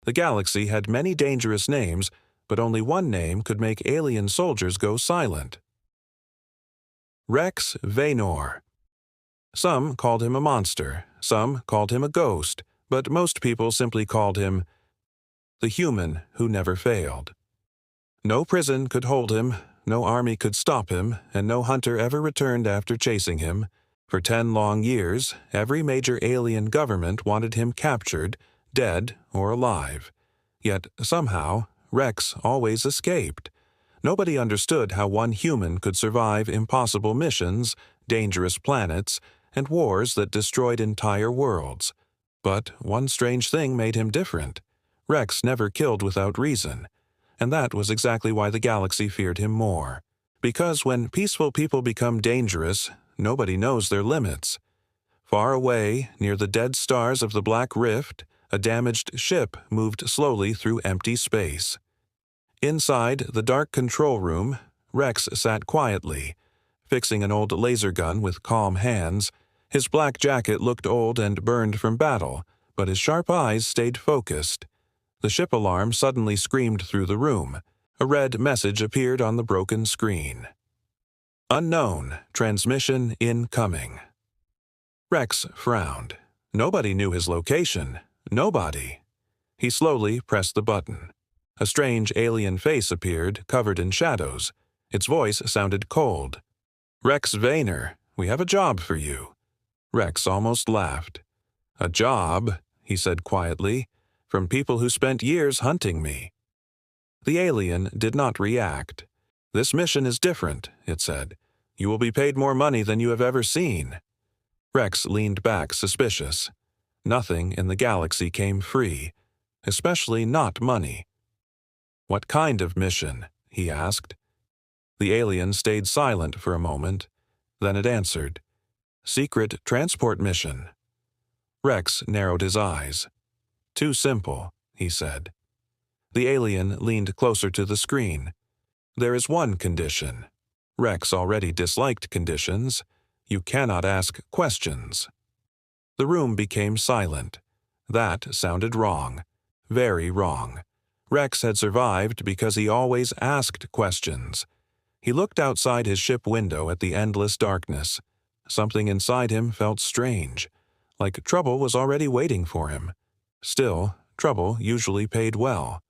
The galaxy had many dangerous names, but only one name could make alien soldiers go silent. Rex Vaynor. Some called him a monster, some called him a ghost, but most people simply called him the human who never failed. No prison could hold him, no army could stop him, and no hunter ever returned after chasing him. For 10 long years, every major alien government wanted him captured, dead or alive. Yet, somehow, Rex always escaped. Nobody understood how one human could survive impossible missions, dangerous planets, and wars that destroyed entire worlds. But one strange thing made him different. Rex never killed without reason. And that was exactly why the galaxy feared him more. Because when peaceful people become dangerous, nobody knows their limits. Far away, near the dead stars of the Black Rift, a damaged ship moved slowly through empty space. Inside the dark control room, Rex sat quietly, fixing an old laser gun with calm hands. His black jacket looked old and burned from battle, but his sharp eyes stayed focused. The ship alarm suddenly screamed through the room. A red message appeared on the broken screen. Unknown, transmission incoming. Rex frowned. Nobody knew his location. Nobody. He slowly pressed the button. A strange alien face appeared, covered in shadows. Its voice sounded cold. Rex Vaynor, we have a job for you. Rex almost laughed. A job, he said quietly, from people who spent years hunting me. The alien did not react. This mission is different, it said. You will be paid more money than you have ever seen. Rex leaned back, suspicious. Nothing in the galaxy came free, especially not money. What kind of mission? He asked. The alien stayed silent for a moment. Then it answered. Secret transport mission. Rex narrowed his eyes. Too simple, he said. The alien leaned closer to the screen. There is one condition. Rex already disliked conditions. You cannot ask questions. The room became silent. That sounded wrong. Very wrong. Rex had survived because he always asked questions. He looked outside his ship window at the endless darkness. Something inside him felt strange, like trouble was already waiting for him. Still, trouble usually paid well.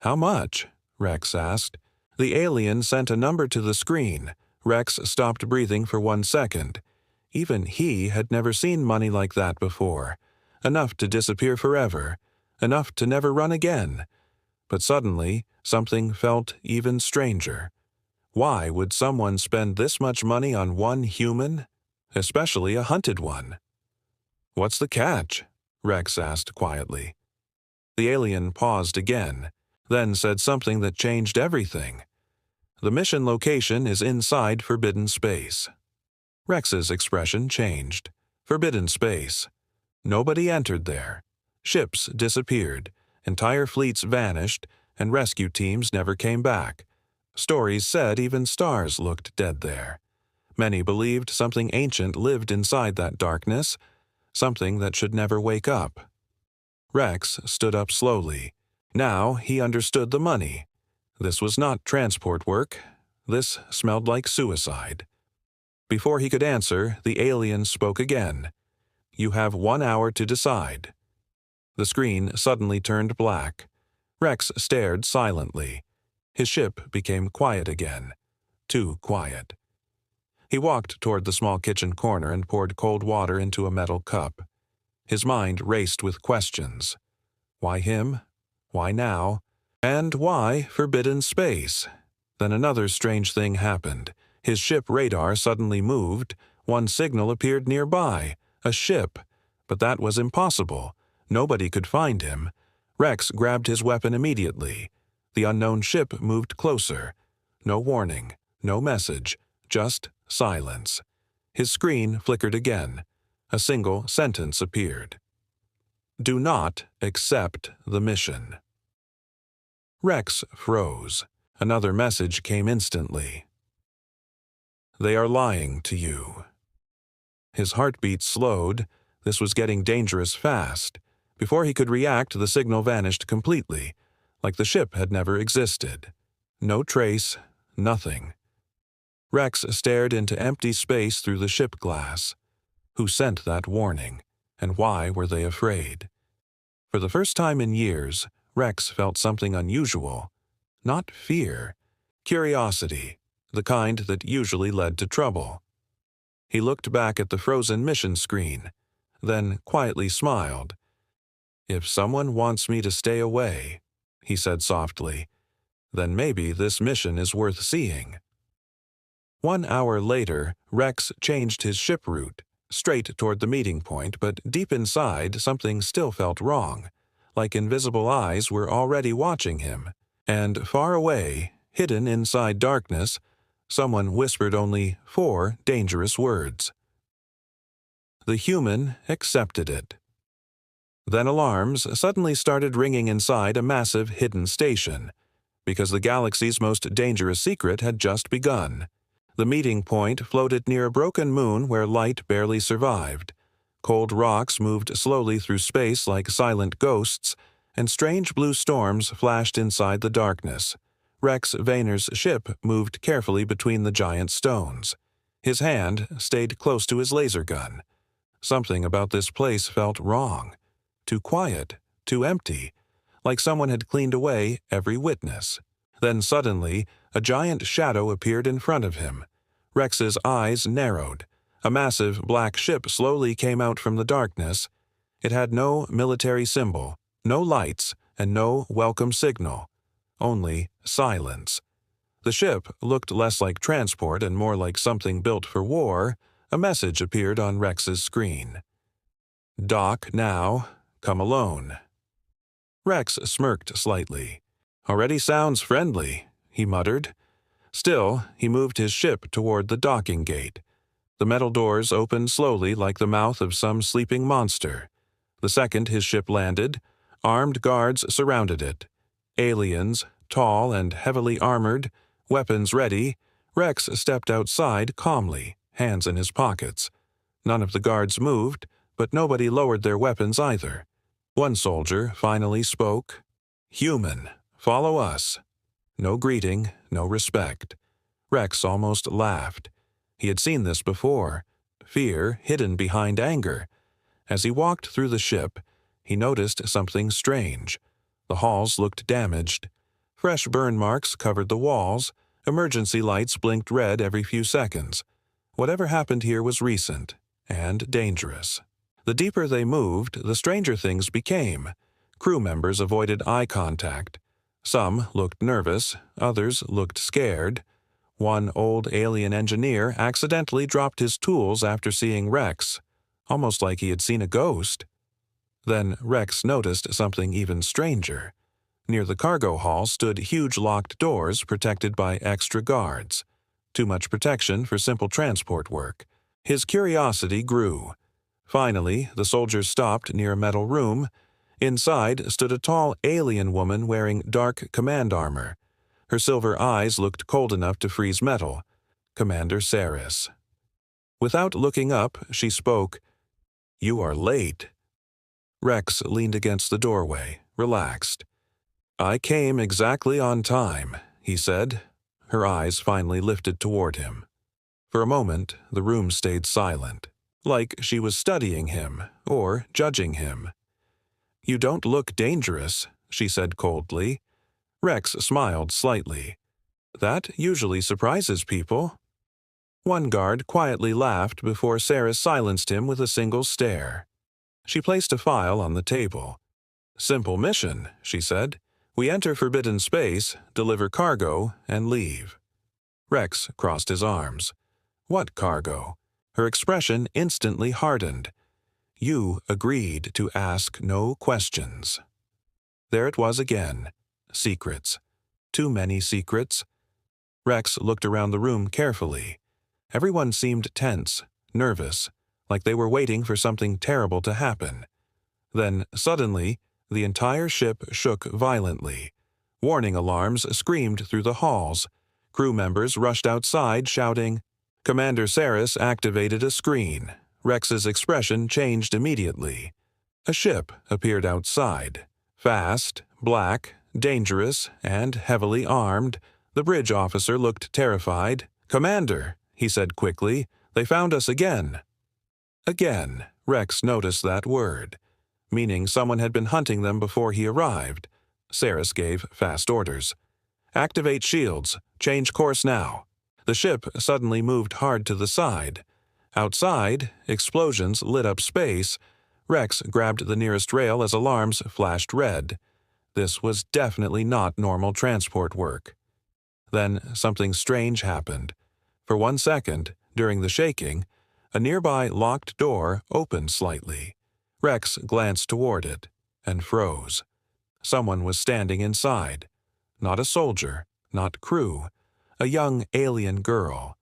How much? Rex asked. The alien sent a number to the screen. Rex stopped breathing for 1 second. Even he had never seen money like that before. Enough to disappear forever. Enough to never run again. But suddenly, something felt even stranger. Why would someone spend this much money on one human? Especially a hunted one. What's the catch? Rex asked quietly. The alien paused again, then said something that changed everything. The mission location is inside forbidden space. Rex's expression changed. Forbidden space. Nobody entered there. Ships disappeared, entire fleets vanished, and rescue teams never came back. Stories said even stars looked dead there. Many believed something ancient lived inside that darkness, something that should never wake up. Rex stood up slowly. Now he understood the money. This was not transport work. This smelled like suicide. Before he could answer, the alien spoke again. You have 1 hour to decide. The screen suddenly turned black. Rex stared silently. His ship became quiet again. Too quiet. He walked toward the small kitchen corner and poured cold water into a metal cup. His mind raced with questions. Why him? Why now? And why forbidden space? Then another strange thing happened. His ship radar suddenly moved. One signal appeared nearby. A ship. But that was impossible. Nobody could find him. Rex grabbed his weapon immediately. The unknown ship moved closer. No warning. No message. Just silence. His screen flickered again. A single sentence appeared. Do not accept the mission. Rex froze. Another message came instantly. They are lying to you. His heartbeat slowed. This was getting dangerous fast. Before he could react, the signal vanished completely, like the ship had never existed. No trace, nothing. Rex stared into empty space through the ship glass. Who sent that warning, and why were they afraid? For the first time in years, Rex felt something unusual. Not fear. Curiosity, the kind that usually led to trouble. He looked back at the frozen mission screen, then quietly smiled. "If someone wants me to stay away," he said softly, "then maybe this mission is worth seeing." 1 hour later, Rex changed his ship route, straight toward the meeting point, but deep inside something still felt wrong, like invisible eyes were already watching him. And far away, hidden inside darkness, someone whispered only 4 dangerous words. The human accepted it. Then alarms suddenly started ringing inside a massive hidden station, because the galaxy's most dangerous secret had just begun. The meeting point floated near a broken moon where light barely survived. Cold rocks moved slowly through space like silent ghosts, and strange blue storms flashed inside the darkness. Rex Vayner's ship moved carefully between the giant stones. His hand stayed close to his laser gun. Something about this place felt wrong. Too quiet, too empty, like someone had cleaned away every witness. Then suddenly, a giant shadow appeared in front of him. Rex's eyes narrowed. A massive black ship slowly came out from the darkness. It had no military symbol, no lights, and no welcome signal. Only silence. The ship looked less like transport and more like something built for war. A message appeared on Rex's screen. "Dock now. Come alone." Rex smirked slightly. "Already sounds friendly," he muttered. Still, he moved his ship toward the docking gate. The metal doors opened slowly like the mouth of some sleeping monster. The second his ship landed, armed guards surrounded it. Aliens, tall and heavily armored, weapons ready, Rex stepped outside calmly, hands in his pockets. None of the guards moved, but nobody lowered their weapons either. One soldier finally spoke. "Human, follow us." No greeting, no respect. Rex almost laughed. He had seen this before, fear hidden behind anger. As he walked through the ship, he noticed something strange. The halls looked damaged. Fresh burn marks covered the walls. Emergency lights blinked red every few seconds. Whatever happened here was recent and dangerous. The deeper they moved, the stranger things became. Crew members avoided eye contact. Some looked nervous, others looked scared. One old alien engineer accidentally dropped his tools after seeing Rex, almost like he had seen a ghost. Then Rex noticed something even stranger. Near the cargo hall stood huge locked doors protected by extra guards. Too much protection for simple transport work. His curiosity grew. Finally, the soldiers stopped near a metal room. Inside stood a tall alien woman wearing dark command armor. Her silver eyes looked cold enough to freeze metal. Commander Saris. Without looking up, she spoke. "You are late." Rex leaned against the doorway, relaxed. "I came exactly on time," he said. Her eyes finally lifted toward him. For a moment, the room stayed silent, like she was studying him or judging him. "You don't look dangerous," she said coldly. Rex smiled slightly. "That usually surprises people." One guard quietly laughed before Sarah silenced him with a single stare. She placed a file on the table. "Simple mission," she said. "We enter forbidden space, deliver cargo, and leave." Rex crossed his arms. "What cargo?" Her expression instantly hardened. "You agreed to ask no questions." There it was again. Secrets. Too many secrets. Rex looked around the room carefully. Everyone seemed tense, nervous, like they were waiting for something terrible to happen. Then, suddenly, the entire ship shook violently. Warning alarms screamed through the halls. Crew members rushed outside, shouting. Commander Saris activated a screen. Rex's expression changed immediately. A ship appeared outside. Fast, black, dangerous, and heavily armed. The bridge officer looked terrified. "Commander," he said quickly, "they found us again." Again, Rex noticed that word, meaning someone had been hunting them before he arrived. Saris gave fast orders. "Activate shields. Change course now." The ship suddenly moved hard to the side. Outside, explosions lit up space. Rex grabbed the nearest rail as alarms flashed red. This was definitely not normal transport work. Then something strange happened. For 1 second, during the shaking, a nearby locked door opened slightly. Rex glanced toward it and froze. Someone was standing inside. Not a soldier, not crew. A young alien girl.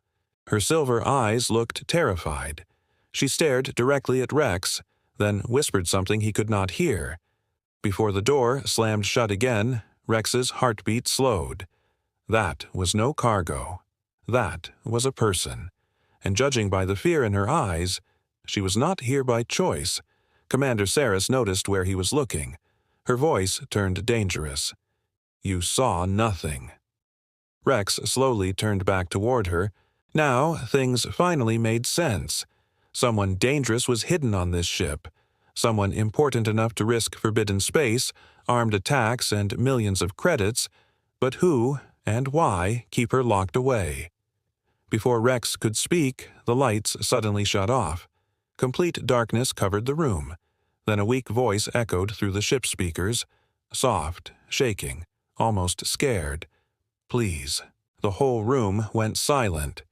Her silver eyes looked terrified. She stared directly at Rex, then whispered something he could not hear. Before the door slammed shut again, Rex's heartbeat slowed. That was no cargo. That was a person. And judging by the fear in her eyes, she was not here by choice. Commander Saris noticed where he was looking. Her voice turned dangerous. "You saw nothing." Rex slowly turned back toward her. Now, things finally made sense. Someone dangerous was hidden on this ship. Someone important enough to risk forbidden space, armed attacks, and millions of credits. But who and why keep her locked away? Before Rex could speak, the lights suddenly shut off. Complete darkness covered the room. Then a weak voice echoed through the ship speakers, soft, shaking, almost scared. "Please." The whole room went silent.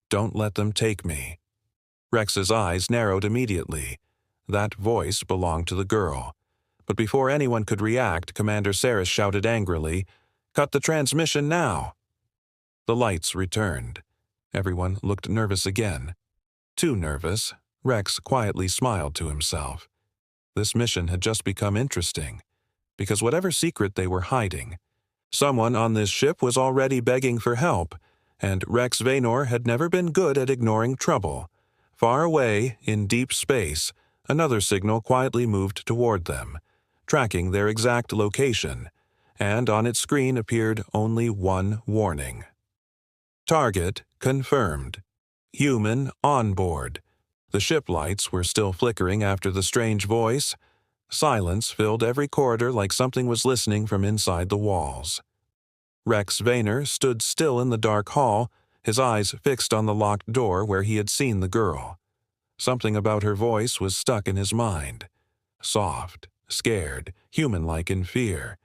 "Don't let them take me." Rex's eyes narrowed immediately. That voice belonged to the girl. But before anyone could react, Commander Saris shouted angrily, "Cut the transmission now!" The lights returned. Everyone looked nervous again. Too nervous. Rex quietly smiled to himself. This mission had just become interesting, because whatever secret they were hiding, someone on this ship was already begging for help, and Rex Vaynor had never been good at ignoring trouble. Far away, in deep space, another signal quietly moved toward them, tracking their exact location, and on its screen appeared only one warning. Target confirmed. Human on board. The ship lights were still flickering after the strange voice. Silence filled every corridor like something was listening from inside the walls. Rex Vaynor stood still in the dark hall, his eyes fixed on the locked door where he had seen the girl. Something about her voice was stuck in his mind. Soft, scared, human-like in fear.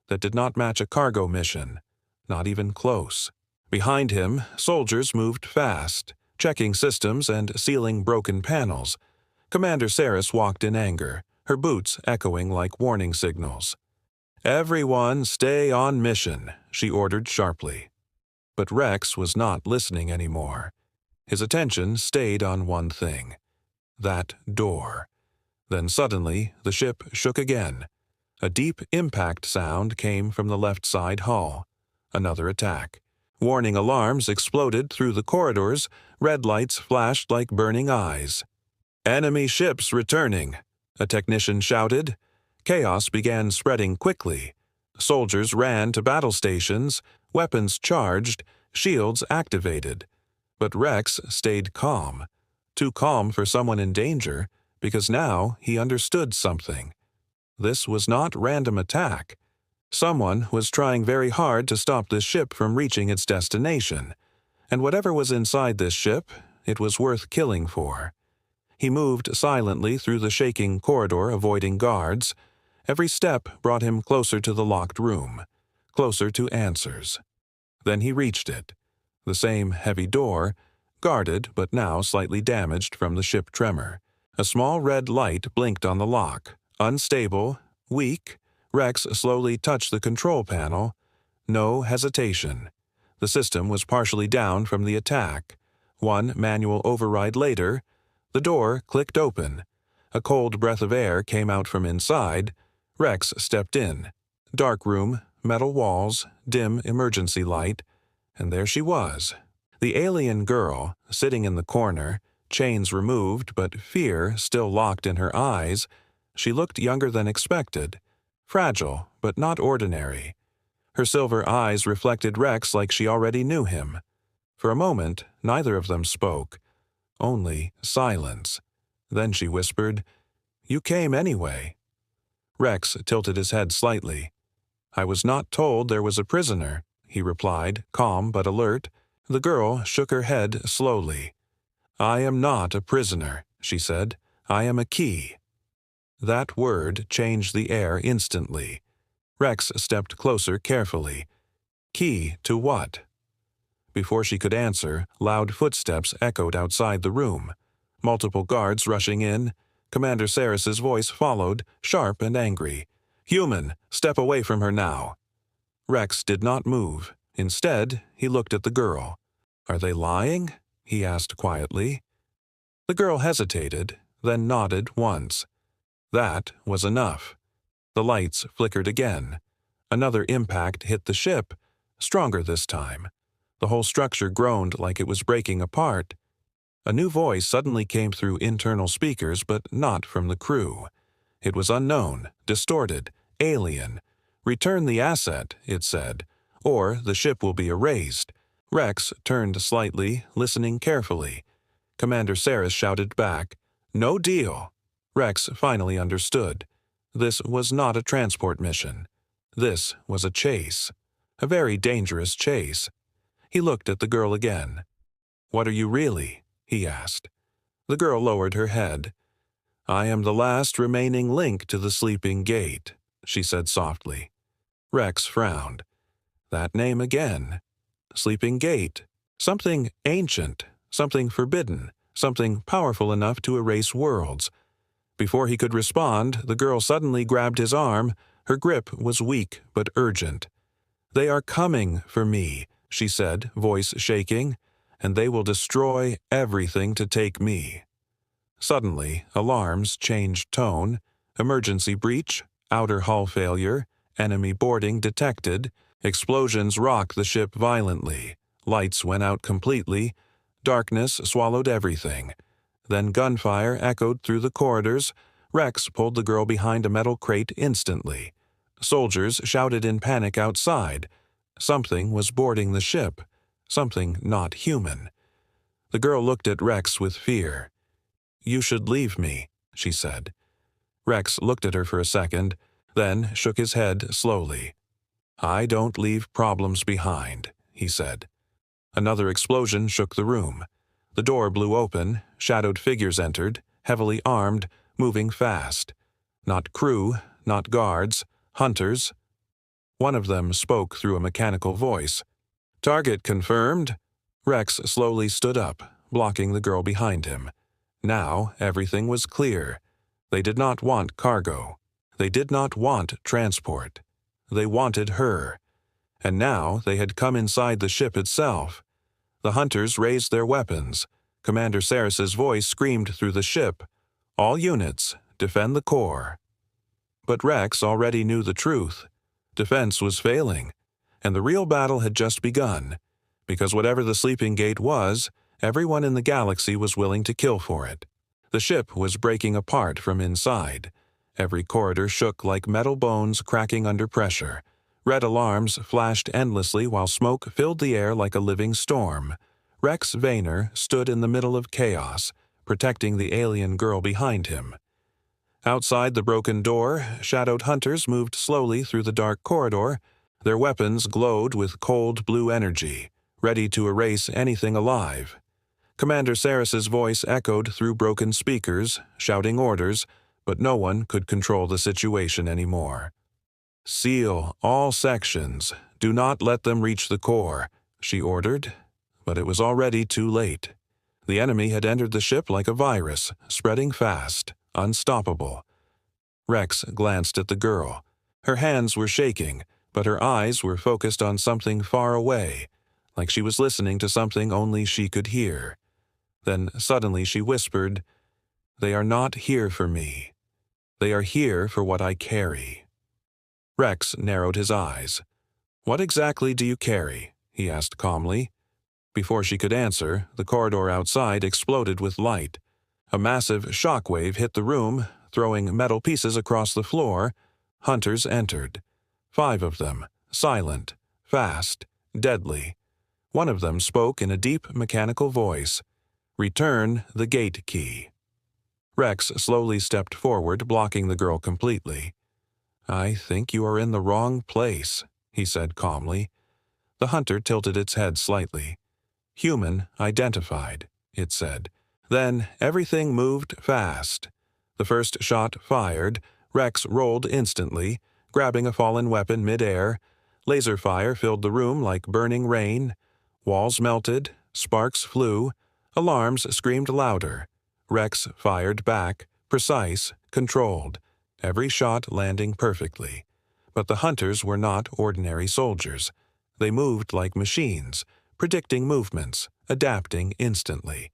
That did not match a cargo mission. Not even close. Behind him, soldiers moved fast, checking systems and sealing broken panels. Commander Saris walked in anger, her boots echoing like warning signals. "Everyone stay on mission," she ordered sharply. But Rex was not listening anymore. His attention stayed on one thing. That door. Then suddenly, the ship shook again. A deep impact sound came from the left side hull. Another attack. Warning alarms exploded through the corridors. Red lights flashed like burning eyes. "Enemy ships returning," a technician shouted. Chaos began spreading quickly. Soldiers ran to battle stations, weapons charged, shields activated. But Rex stayed calm. Too calm for someone in danger, because now he understood something. This was not random attack. Someone was trying very hard to stop this ship from reaching its destination. And whatever was inside this ship, it was worth killing for. He moved silently through the shaking corridor, avoiding guards. Every step brought him closer to the locked room, closer to answers. Then he reached it. The same heavy door, guarded but now slightly damaged from the ship tremor. A small red light blinked on the lock. Unstable, weak, Rex slowly touched the control panel. No hesitation. The system was partially down from the attack. One manual override later, the door clicked open. A cold breath of air came out from inside. Rex stepped in. Dark room, metal walls, dim emergency light, and there she was. The alien girl, sitting in the corner, chains removed but fear still locked in her eyes. She looked younger than expected, fragile but not ordinary. Her silver eyes reflected Rex like she already knew him. For a moment, neither of them spoke, only silence. Then she whispered, "You came anyway." Rex tilted his head slightly. "I was not told there was a prisoner," he replied, calm but alert. The girl shook her head slowly. "I am not a prisoner," she said. "I am a key." That word changed the air instantly. Rex stepped closer carefully. Key to what? Before she could answer, loud footsteps echoed outside the room. Multiple guards rushing in. Commander Saris's voice followed, sharp and angry. "Human, step away from her now." Rex did not move. Instead, he looked at the girl. "Are they lying?" he asked quietly. The girl hesitated, then nodded once. That was enough. The lights flickered again. Another impact hit the ship, stronger this time. The whole structure groaned like it was breaking apart. A new voice suddenly came through internal speakers, but not from the crew. It was unknown, distorted, alien. "Return the asset," it said, "or the ship will be erased." Rex turned slightly, listening carefully. Commander Saris shouted back, "No deal." Rex finally understood. This was not a transport mission. This was a chase. A very dangerous chase. He looked at the girl again. "What are you really?" he asked. The girl lowered her head. "I am the last remaining link to the sleeping gate," she said softly. Rex frowned. That name again. Sleeping Gate. Something ancient, something forbidden, something powerful enough to erase worlds. Before he could respond, the girl suddenly grabbed his arm. Her grip was weak but urgent. "They are coming for me," she said, voice shaking, "and they will destroy everything to take me." Suddenly, alarms changed tone. Emergency breach, outer hull failure, enemy boarding detected. Explosions rocked the ship violently. Lights went out completely. Darkness swallowed everything. Then gunfire echoed through the corridors. Rex pulled the girl behind a metal crate instantly. Soldiers shouted in panic outside. Something was boarding the ship. Something not human. The girl looked at Rex with fear. "You should leave me," she said. Rex looked at her for a second, then shook his head slowly. "I don't leave problems behind," he said. Another explosion shook the room. The door blew open. Shadowed figures entered, heavily armed, moving fast. Not crew, not guards, hunters. One of them spoke through a mechanical voice. "Target confirmed." Rex slowly stood up, blocking the girl behind him. Now everything was clear. They did not want cargo. They did not want transport. They wanted her. And now they had come inside the ship itself. The hunters raised their weapons. Commander Saris's voice screamed through the ship. "All units, defend the core." But Rex already knew the truth. Defense was failing, and the real battle had just begun, because whatever the sleeping gate was, everyone in the galaxy was willing to kill for it. The ship was breaking apart from inside. Every corridor shook like metal bones cracking under pressure. Red alarms flashed endlessly while smoke filled the air like a living storm. Rex Vayner stood in the middle of chaos, protecting the alien girl behind him. Outside the broken door, shadowed hunters moved slowly through the dark corridor. Their weapons glowed with cold blue energy, ready to erase anything alive. Commander Saris's voice echoed through broken speakers, shouting orders, but no one could control the situation anymore. "Seal all sections. Do not let them reach the core," she ordered. But it was already too late. The enemy had entered the ship like a virus, spreading fast, unstoppable. Rex glanced at the girl. Her hands were shaking, but her eyes were focused on something far away, like she was listening to something only she could hear. Then suddenly she whispered, "They are not here for me. They are here for what I carry." Rex narrowed his eyes. "What exactly do you carry?" he asked calmly. Before she could answer, the corridor outside exploded with light. A massive shock wave hit the room. throwing metal pieces across the floor, hunters entered. 5 of them, silent, fast, deadly. One of them spoke in a deep mechanical voice. "Return the gate key." Rex slowly stepped forward, blocking the girl completely. "I think you are in the wrong place," he said calmly. The hunter tilted its head slightly. "Human identified," it said. Then everything moved fast. The first shot fired, Rex rolled instantly, grabbing a fallen weapon mid-air. Laser fire filled the room like burning rain. Walls melted, sparks flew, alarms screamed louder. Rex fired back, precise, controlled, every shot landing perfectly. But the hunters were not ordinary soldiers. They moved like machines, predicting movements, adapting instantly.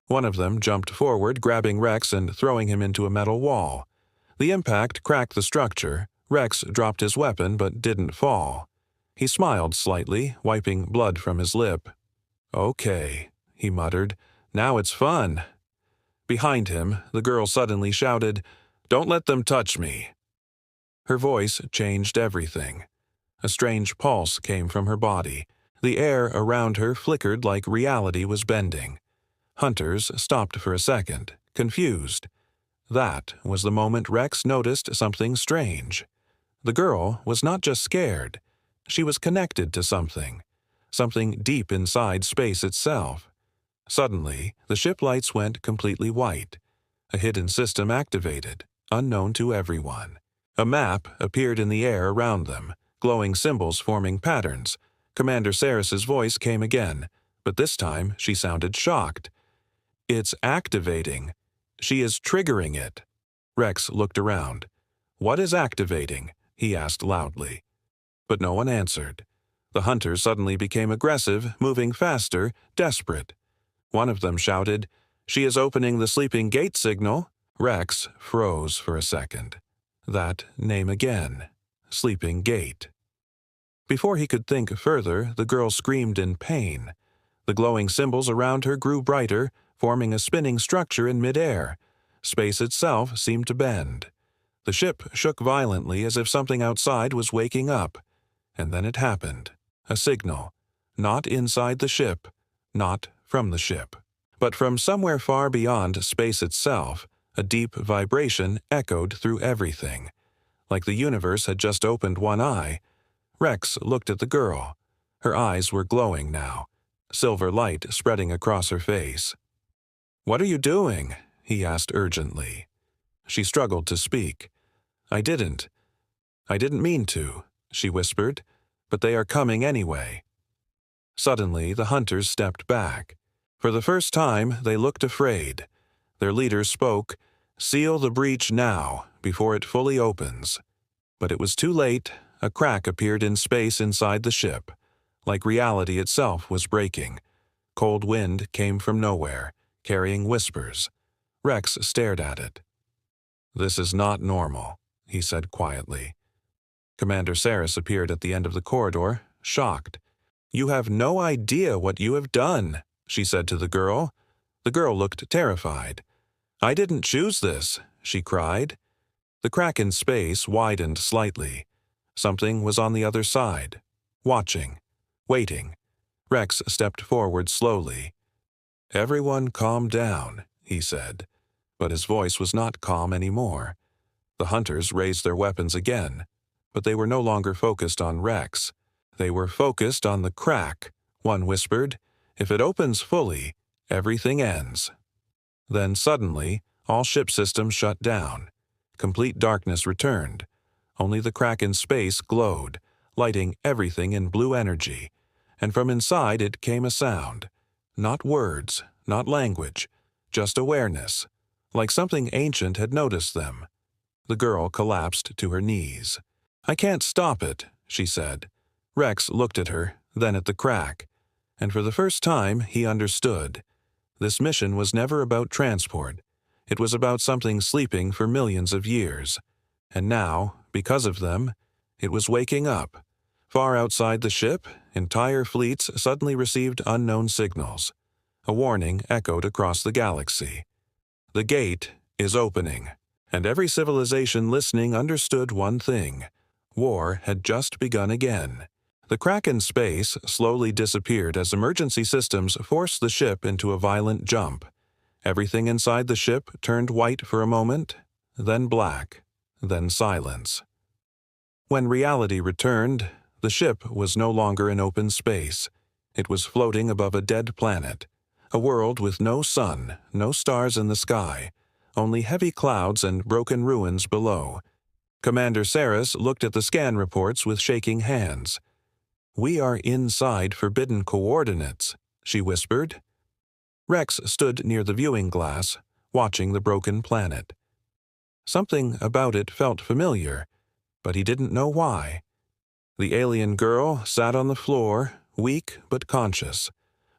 One of them jumped forward, grabbing Rex and throwing him into a metal wall. The impact cracked the structure. Rex dropped his weapon but didn't fall. He smiled slightly, wiping blood from his lip. "Okay," he muttered. "Now it's fun." Behind him, the girl suddenly shouted, "Don't let them touch me." Her voice changed everything. A strange pulse came from her body. The air around her flickered like reality was bending. Hunters stopped for a second, confused. That was the moment Rex noticed something strange. The girl was not just scared. She was connected to something deep inside space itself. Suddenly, the ship lights went completely white. A hidden system activated, unknown to everyone. A map appeared in the air around them, glowing symbols forming patterns. Commander Saris's voice came again, but this time she sounded shocked. "It's activating. She is triggering it." Rex looked around. "What is activating?" he asked loudly. But no one answered. The hunters suddenly became aggressive, moving faster, desperate. One of them shouted, "She is opening the sleeping gate signal." Rex froze for a second. That name again, sleeping gate. Before he could think further, the girl screamed in pain. The glowing symbols around her grew brighter, forming a spinning structure in midair. Space itself seemed to bend. The ship shook violently as if something outside was waking up. And then it happened. A signal. Not inside the ship. Not from the ship. But from somewhere far beyond space itself, a deep vibration echoed through everything. Like the universe had just opened one eye. Rex looked at the girl. Her eyes were glowing now, silver light spreading across her face. "What are you doing?" he asked urgently. She struggled to speak. I didn't mean to," she whispered, "but they are coming anyway." Suddenly, the hunters stepped back. For the first time, they looked afraid. Their leader spoke, "Seal the breach now, before it fully opens." But it was too late. A crack appeared in space inside the ship. Like reality itself was breaking. Cold wind came from nowhere, carrying whispers. Rex stared at it. "This is not normal," he said quietly. Commander Saris appeared at the end of the corridor, shocked. "You have no idea what you have done," she said to the girl. The girl looked terrified. "I didn't choose this," she cried. The crack in space widened slightly. Something was on the other side, watching, waiting. Rex stepped forward slowly. "Everyone calm down," he said. But his voice was not calm anymore. The hunters raised their weapons again, but they were no longer focused on Rex. They were focused on the crack. One whispered, "If it opens fully, everything ends." Then suddenly, all ship systems shut down. Complete darkness returned. Only the crack in space glowed, lighting everything in blue energy. And from inside it came a sound. Not words, not language, just awareness. Like something ancient had noticed them. The girl collapsed to her knees. "I can't stop it," she said. Rex looked at her, then at the crack. And for the first time, he understood. This mission was never about transport. It was about something sleeping for millions of years. And now, because of them, it was waking up. Far outside the ship, entire fleets suddenly received unknown signals. A warning echoed across the galaxy. "The gate is opening." And every civilization listening understood one thing: war had just begun again. The crack in space slowly disappeared as emergency systems forced the ship into a violent jump. Everything inside the ship turned white for a moment, then black, then silence. When reality returned, the ship was no longer in open space. It was floating above a dead planet, a world with no sun, no stars in the sky, only heavy clouds and broken ruins below. Commander Saris looked at the scan reports with shaking hands. "We are inside forbidden coordinates," she whispered. Rex stood near the viewing glass, watching the broken planet. Something about it felt familiar, but he didn't know why. The alien girl sat on the floor, weak but conscious.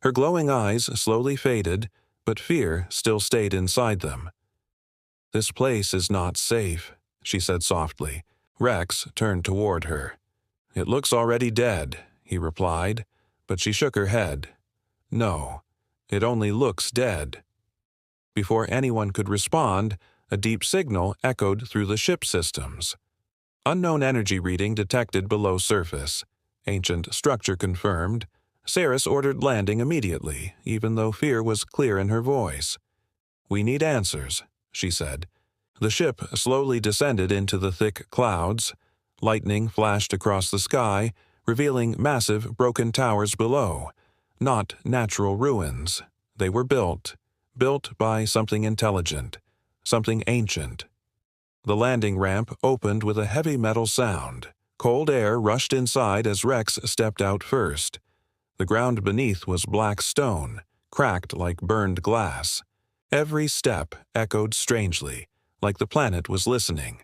Her glowing eyes slowly faded, but fear still stayed inside them. "This place is not safe," she said softly. Rex turned toward her. "It looks already dead," he replied, but she shook her head. "No, it only looks dead." Before anyone could respond, a deep signal echoed through the ship systems. Unknown energy reading detected below surface. Ancient structure confirmed. Saris ordered landing immediately, even though fear was clear in her voice. "We need answers," she said. The ship slowly descended into the thick clouds. Lightning flashed across the sky, revealing massive broken towers below. Not natural ruins. They were built by something intelligent, something ancient. The landing ramp opened with a heavy metal sound. Cold air rushed inside as Rex stepped out first. The ground beneath was black stone, cracked like burned glass. Every step echoed strangely, like the planet was listening.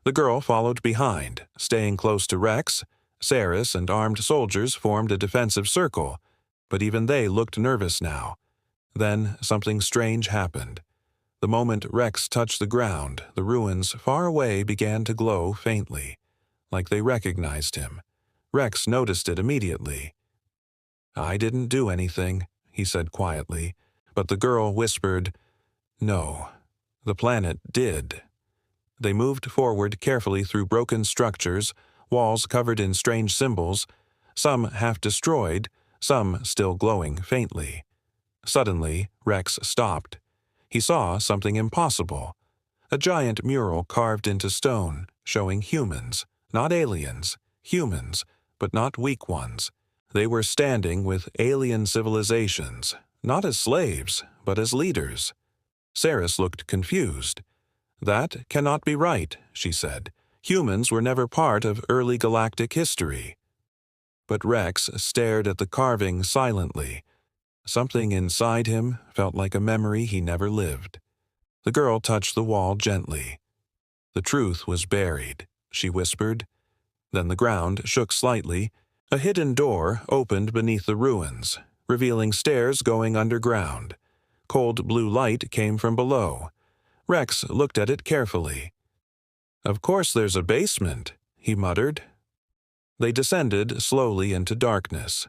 The girl followed behind, staying close to Rex. Saris and armed soldiers formed a defensive circle, but even they looked nervous now. Then something strange happened. The moment Rex touched the ground, the ruins far away began to glow faintly, like they recognized him. Rex noticed it immediately. "I didn't do anything," he said quietly, but the girl whispered, "No, the planet did." They moved forward carefully through broken structures, walls covered in strange symbols, some half destroyed, some still glowing faintly. Suddenly, Rex stopped. He saw something impossible. A giant mural carved into stone, showing humans, not aliens, humans, but not weak ones. They were standing with alien civilizations, not as slaves, but as leaders. Saris looked confused. "That cannot be right," she said. "Humans were never part of early galactic history." But Rex stared at the carving silently. Something inside him felt like a memory he never lived. The girl touched the wall gently. "The truth was buried," she whispered. Then the ground shook slightly. A hidden door opened beneath the ruins, revealing stairs going underground. Cold blue light came from below. Rex looked at it carefully. "Of course there's a basement," he muttered. They descended slowly into darkness.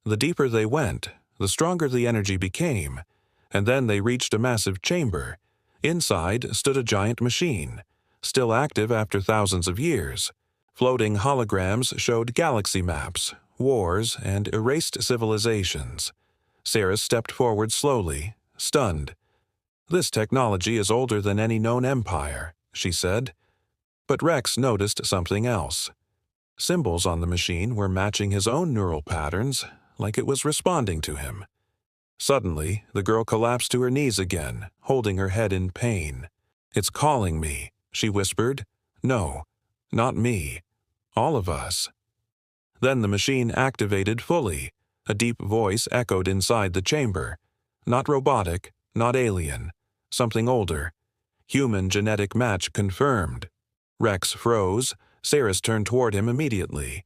The deeper they went, the stronger the energy became, and then they reached a massive chamber. Inside stood a giant machine, still active after thousands of years. Floating holograms showed galaxy maps, wars, and erased civilizations. Saris stepped forward slowly, stunned. "This technology is older than any known empire," she said. But Rex noticed something else. Symbols on the machine were matching his own neural patterns, like it was responding to him. Suddenly, the girl collapsed to her knees again, holding her head in pain. "It's calling me," she whispered. "No, not me. All of us." Then the machine activated fully. A deep voice echoed inside the chamber. Not robotic, not alien. Something older. Human genetic match confirmed. Rex froze. Saris turned toward him immediately.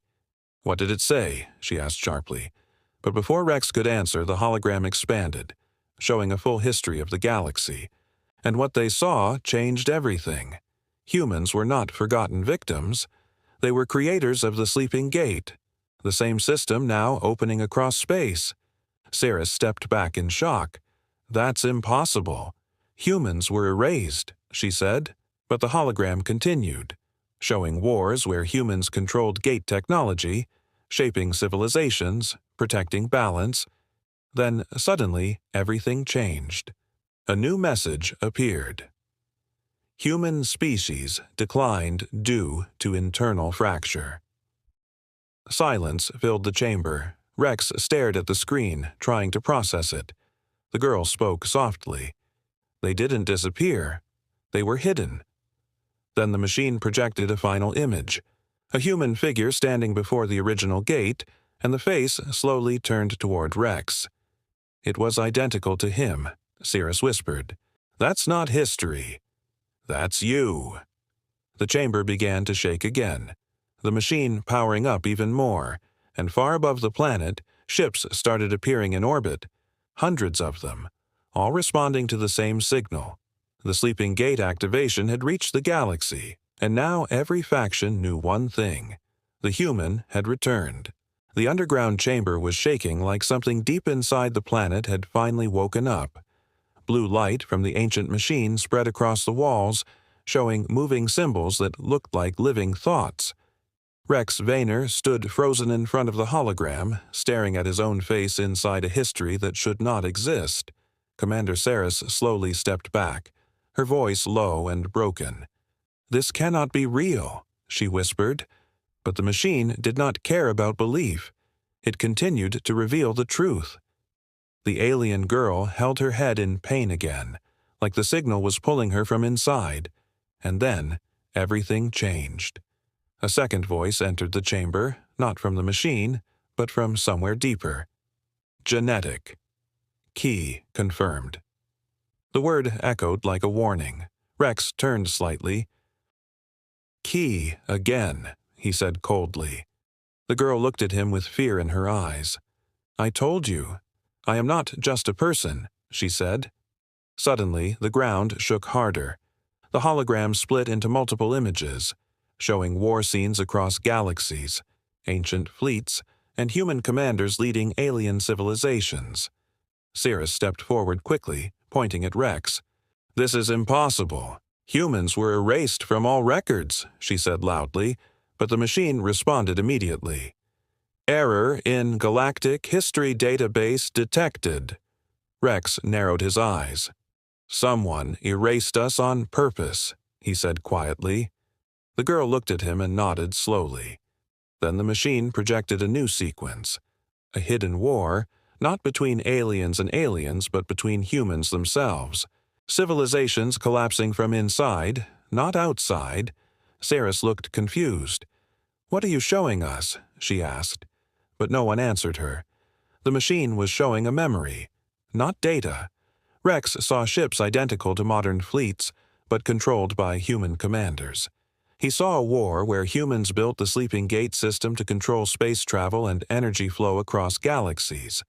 "What did it say?" she asked sharply. But before Rex could answer, the hologram expanded, showing a full history of the galaxy. And what they saw changed everything. Humans were not forgotten victims. They were creators of the Sleeping Gate, the same system now opening across space. Saris stepped back in shock. "That's impossible. Humans were erased," she said. But the hologram continued, showing wars where humans controlled gate technology, shaping civilizations, protecting balance. Then, suddenly, everything changed. A new message appeared. Human species declined due to internal fracture. Silence filled the chamber. Rex stared at the screen, trying to process it. The girl spoke softly. They didn't disappear. They were hidden. Then the machine projected a final image. A human figure standing before the original gate, and the face slowly turned toward Rex. It was identical to him, Cirrus whispered. That's not history. That's you. The chamber began to shake again, the machine powering up even more, and far above the planet, ships started appearing in orbit, hundreds of them, all responding to the same signal. The sleeping gate activation had reached the galaxy, and now every faction knew one thing. The human had returned. The underground chamber was shaking like something deep inside the planet had finally woken up. Blue light from the ancient machine spread across the walls, showing moving symbols that looked like living thoughts. Rex Vayner stood frozen in front of the hologram, staring at his own face inside a history that should not exist. Commander Saris slowly stepped back, her voice low and broken. "This cannot be real," she whispered. But the machine did not care about belief. It continued to reveal the truth. The alien girl held her head in pain again, like the signal was pulling her from inside. And then, everything changed. A second voice entered the chamber, not from the machine, but from somewhere deeper. Genetic. Key confirmed. The word echoed like a warning. Rex turned slightly. "Key again," he said coldly. The girl looked at him with fear in her eyes. "I told you. I am not just a person," she said. Suddenly, the ground shook harder. The hologram split into multiple images, showing war scenes across galaxies, ancient fleets, and human commanders leading alien civilizations. Cirrus stepped forward quickly, pointing at Rex. "This is impossible. Humans were erased from all records," she said loudly, but the machine responded immediately. "Error in Galactic History Database detected." Rex narrowed his eyes. "Someone erased us on purpose," he said quietly. The girl looked at him and nodded slowly. Then the machine projected a new sequence. A hidden war, not between aliens and aliens, but between humans themselves. Civilizations collapsing from inside, not outside. Saris looked confused. "What are you showing us?" she asked. But no one answered her. The machine was showing a memory, not data. Rex saw ships identical to modern fleets, but controlled by human commanders. He saw a war where humans built the Sleeping Gate system to control space travel and energy flow across galaxies.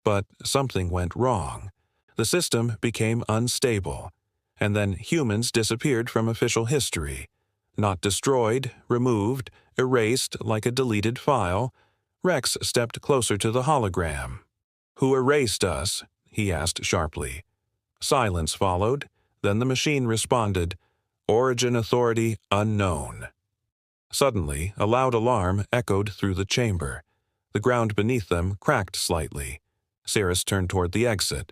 But something went wrong. The system became unstable, and then humans disappeared from official history. Not destroyed, removed, erased like a deleted file. Rex stepped closer to the hologram. "Who erased us?" he asked sharply. Silence followed. Then the machine responded, "Origin authority unknown." Suddenly, a loud alarm echoed through the chamber. The ground beneath them cracked slightly. Cirrus turned toward the exit.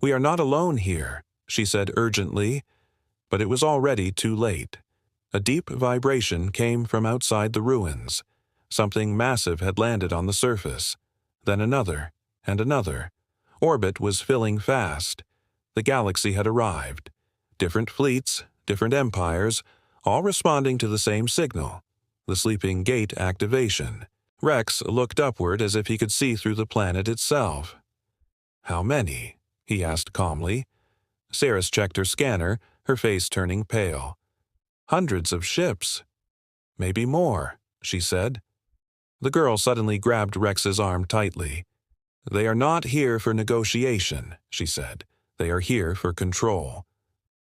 "We are not alone here," she said urgently. But it was already too late. A deep vibration came from outside the ruins. Something massive had landed on the surface. Then another, and another. Orbit was filling fast. The galaxy had arrived. Different fleets, different empires, all responding to the same signal, the Sleeping Gate activation. Rex looked upward as if he could see through the planet itself. "How many?" he asked calmly. Saris checked her scanner, her face turning pale. "Hundreds of ships." "Maybe more," she said. The girl suddenly grabbed Rex's arm tightly. "They are not here for negotiation," she said. "They are here for control."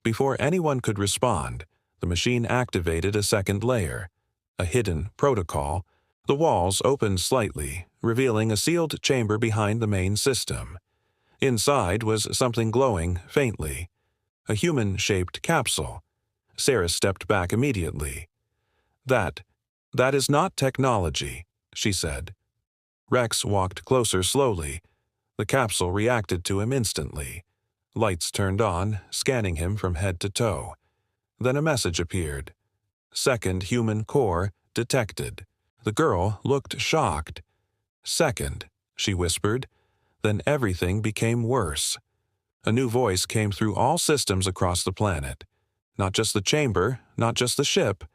Before anyone could respond, the machine activated a second layer, a hidden protocol. The walls opened slightly, revealing a sealed chamber behind the main system. Inside was something glowing faintly, a human-shaped capsule. Sarah stepped back immediately. That is not technology, she said. Rex walked closer slowly. The capsule reacted to him instantly. Lights turned on, scanning him from head to toe. Then a message appeared. Second human core detected. The girl looked shocked. Second, she whispered. Then everything became worse. A new voice came through all systems across the planet. Not just the chamber, not just the ship.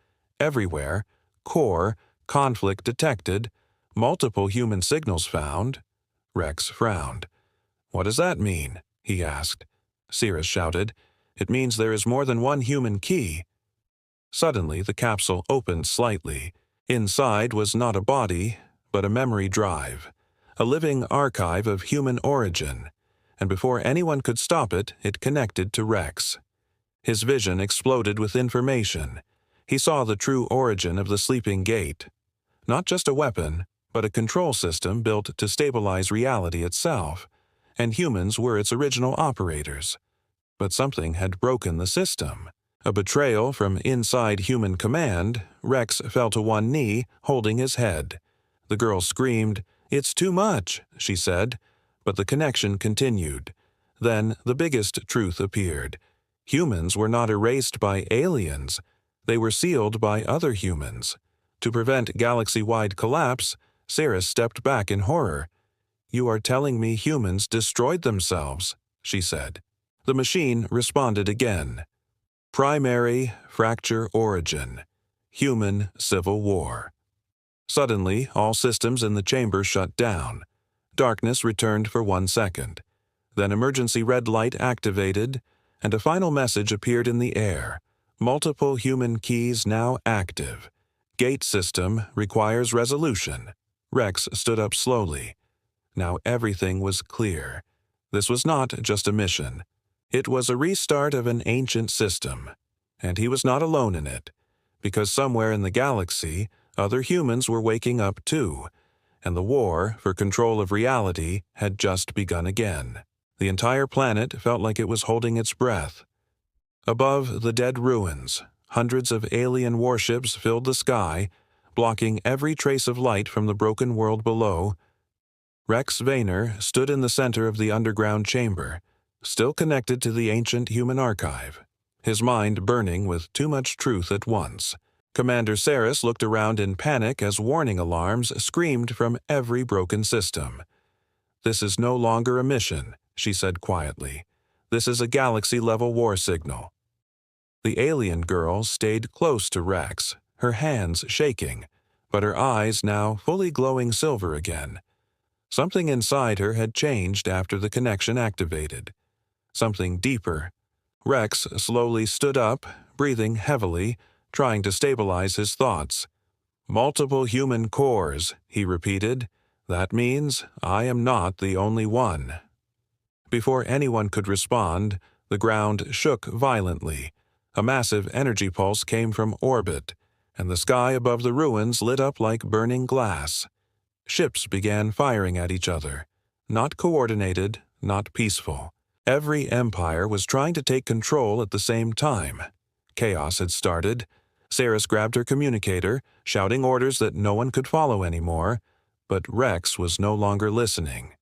Everywhere. Core, conflict detected, multiple human signals found. Rex frowned. What does that mean? He asked. Cirrus shouted. It means there is more than one human key. Suddenly, the capsule opened slightly. Inside was not a body, but a memory drive, a living archive of human origin, and before anyone could stop it, it connected to Rex. His vision exploded with information. He saw the true origin of the sleeping gate. Not just a weapon, but a control system built to stabilize reality itself, and humans were its original operators. But something had broken the system. A betrayal from inside human command. Rex fell to one knee, holding his head. The girl screamed. It's too much, she said, but the connection continued. Then the biggest truth appeared. Humans were not erased by aliens. They were sealed by other humans. To prevent galaxy-wide collapse, Sarah stepped back in horror. You are telling me humans destroyed themselves, she said. The machine responded again. Primary fracture origin. Human civil war. Suddenly, all systems in the chamber shut down. Darkness returned for 1 second. Then emergency red light activated, and a final message appeared in the air. Multiple human keys now active. Gate system requires resolution. Rex stood up slowly. Now everything was clear. This was not just a mission. It was a restart of an ancient system. And he was not alone in it, because somewhere in the galaxy, other humans were waking up too, and the war for control of reality had just begun again. The entire planet felt like it was holding its breath. Above the dead ruins, hundreds of alien warships filled the sky, blocking every trace of light from the broken world below. Rex Vaynor stood in the center of the underground chamber, still connected to the ancient human archive, his mind burning with too much truth at once. Commander Saris looked around in panic as warning alarms screamed from every broken system. This is no longer a mission, she said quietly. This is a galaxy-level war signal. The alien girl stayed close to Rex, her hands shaking, but her eyes now fully glowing silver again. Something inside her had changed after the connection activated. Something deeper. Rex slowly stood up, breathing heavily, trying to stabilize his thoughts. Multiple human cores, he repeated. That means I am not the only one. Before anyone could respond, the ground shook violently. A massive energy pulse came from orbit, and the sky above the ruins lit up like burning glass. Ships began firing at each other. Not coordinated, not peaceful. Every empire was trying to take control at the same time. Chaos had started. Saris grabbed her communicator, shouting orders that no one could follow anymore, but Rex was no longer listening,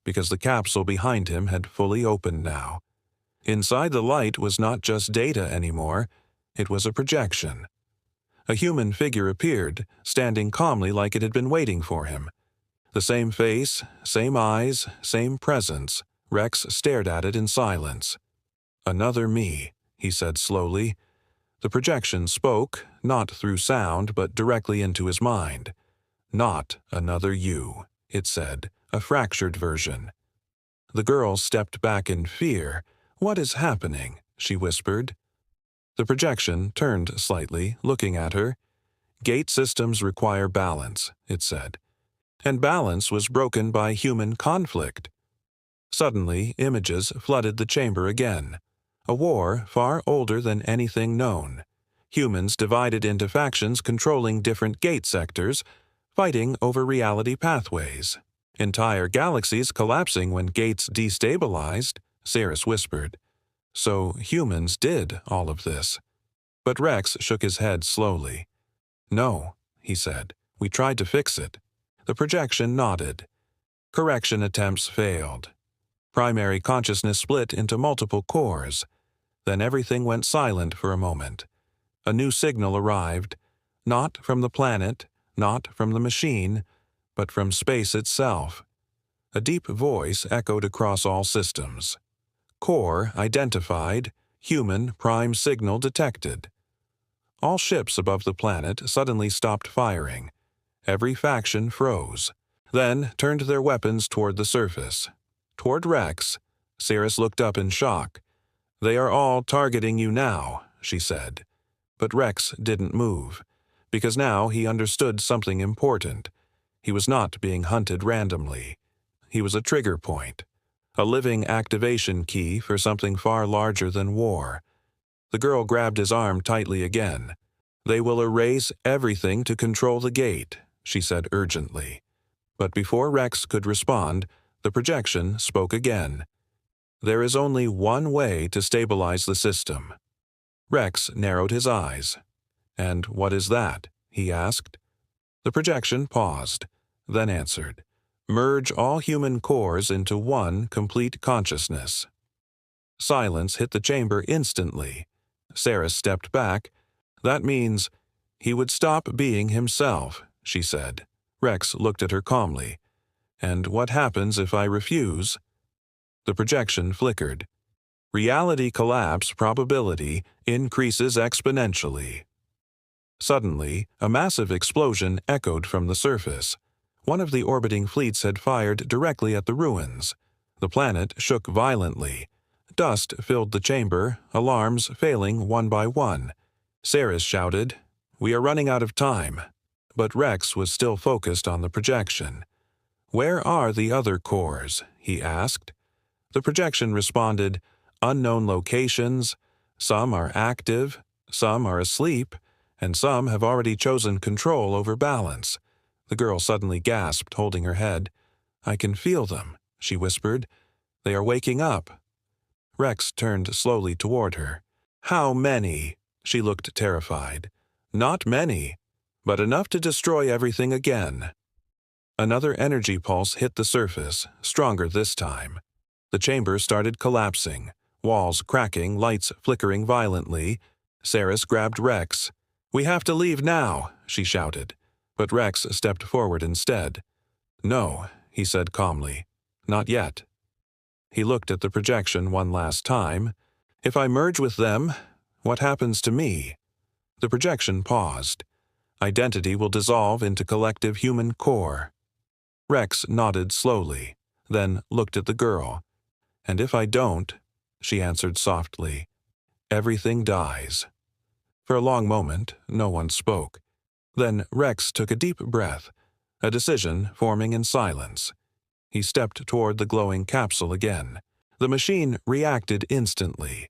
because the capsule behind him had fully opened now. Inside the light was not just data anymore, it was a projection. A human figure appeared, standing calmly like it had been waiting for him. The same face, same eyes, same presence. Rex stared at it in silence. Another me, he said slowly. The projection spoke, not through sound, but directly into his mind. Not another you, it said, a fractured version. The girl stepped back in fear. What is happening? She whispered. The projection turned slightly, looking at her. Gate systems require balance, it said. And balance was broken by human conflict. Suddenly, images flooded the chamber again. A war far older than anything known. Humans divided into factions controlling different gate sectors, fighting over reality pathways. Entire galaxies collapsing when gates destabilized, Saris whispered. So humans did all of this. But Rex shook his head slowly. "No," he said. "We tried to fix it." The projection nodded. Correction attempts failed. Primary consciousness split into multiple cores. Then everything went silent for a moment. A new signal arrived, not from the planet, not from the machine, but from space itself. A deep voice echoed across all systems. "Core identified, human prime signal detected." All ships above the planet suddenly stopped firing. Every faction froze, then turned their weapons toward the surface. Toward Rex. Cirrus looked up in shock. "They are all targeting you now," she said. But Rex didn't move, because now he understood something important. He was not being hunted randomly. He was a trigger point, a living activation key for something far larger than war. The girl grabbed his arm tightly again. "They will erase everything to control the gate," she said urgently. But before Rex could respond, the projection spoke again. "There is only one way to stabilize the system." Rex narrowed his eyes. "And what is that?" he asked. The projection paused, then answered. "Merge all human cores into one complete consciousness." Silence hit the chamber instantly. Sarah stepped back. "That means he would stop being himself," she said. Rex looked at her calmly. "And what happens if I refuse?" The projection flickered. "Reality collapse probability increases exponentially." Suddenly, a massive explosion echoed from the surface. One of the orbiting fleets had fired directly at the ruins. The planet shook violently. Dust filled the chamber, alarms failing one by one. Ceres shouted, "We are running out of time." But Rex was still focused on the projection. "Where are the other cores?" he asked. The projection responded, "Unknown locations. Some are active, some are asleep, and some have already chosen control over balance." The girl suddenly gasped, holding her head. "I can feel them," she whispered. "They are waking up." Rex turned slowly toward her. "How many?" She looked terrified. "Not many, but enough to destroy everything again." Another energy pulse hit the surface, stronger this time. The chamber started collapsing, walls cracking, lights flickering violently. Ceres grabbed Rex. "We have to leave now," she shouted. But Rex stepped forward instead. "No," he said calmly. "Not yet." He looked at the projection one last time. "If I merge with them, what happens to me?" The projection paused. "Identity will dissolve into collective human core." Rex nodded slowly, then looked at the girl. "And if I don't," she answered softly, "everything dies." For a long moment, no one spoke. Then Rex took a deep breath, a decision forming in silence. He stepped toward the glowing capsule again. The machine reacted instantly.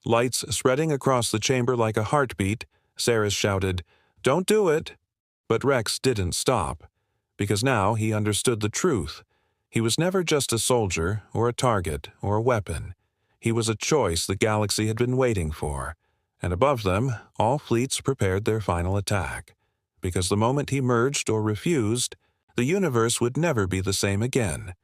Lights spreading across the chamber like a heartbeat, Ceres shouted, "Don't do it!" But Rex didn't stop, because now he understood the truth. He was never just a soldier or a target or a weapon. He was a choice the galaxy had been waiting for. And above them, all fleets prepared their final attack. Because the moment he merged or refused, the universe would never be the same again.